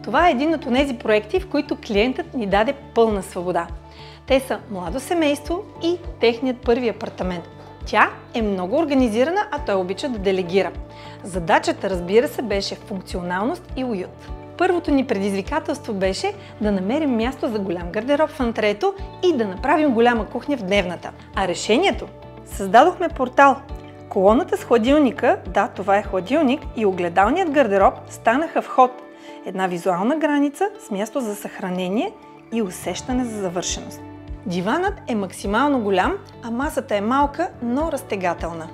Това е един от тези проекти, в които клиентът ни даде пълна свобода. Те са младо семейство и техният първи апартамент. Тя е много организирана, а той обича да делегира. Задачата, разбира се, беше функционалност и уют. Първото ни предизвикателство беше да намерим място за голям гардероб в антреето и да направим голяма кухня в дневната. А решението? Създадохме портал. Колоната с хладилника, да, това е хладилник, и огледалният гардероб станаха вход. Една визуална граница с място за съхранение и усещане за завършеност. Диванът е максимално голям, а масата е малка, но разтегателна.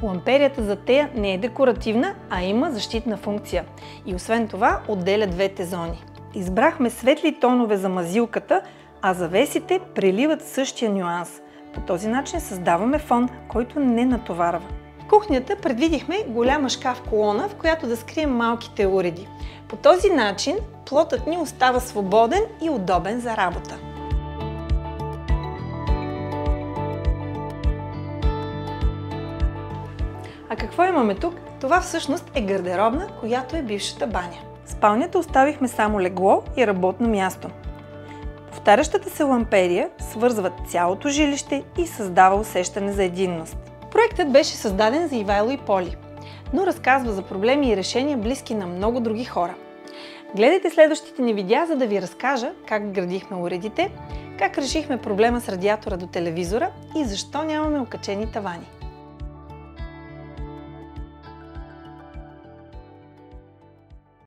Ламперията за тея не е декоративна, а има защитна функция. И освен това отделя двете зони. Избрахме светли тонове за мазилката, а завесите преливат същия нюанс. По този начин създаваме фон, който не натоварва. В кухнята предвидихме голяма шкаф-колона, в която да скрием малките уреди. По този начин плотът ни остава свободен и удобен за работа. А какво имаме тук? Това всъщност е гардеробна, която е бившата баня. В спалнята оставихме само легло и работно място. Повтарящата се ламперия свързват цялото жилище и създава усещане за единност. Проектът беше създаден за Ивайло и Поли, но разказва за проблеми и решения близки на много други хора. Гледайте следващите ни видеа, за да ви разкажа как градихме уредите, как решихме проблема с радиатора до телевизора и защо нямаме окачени тавани.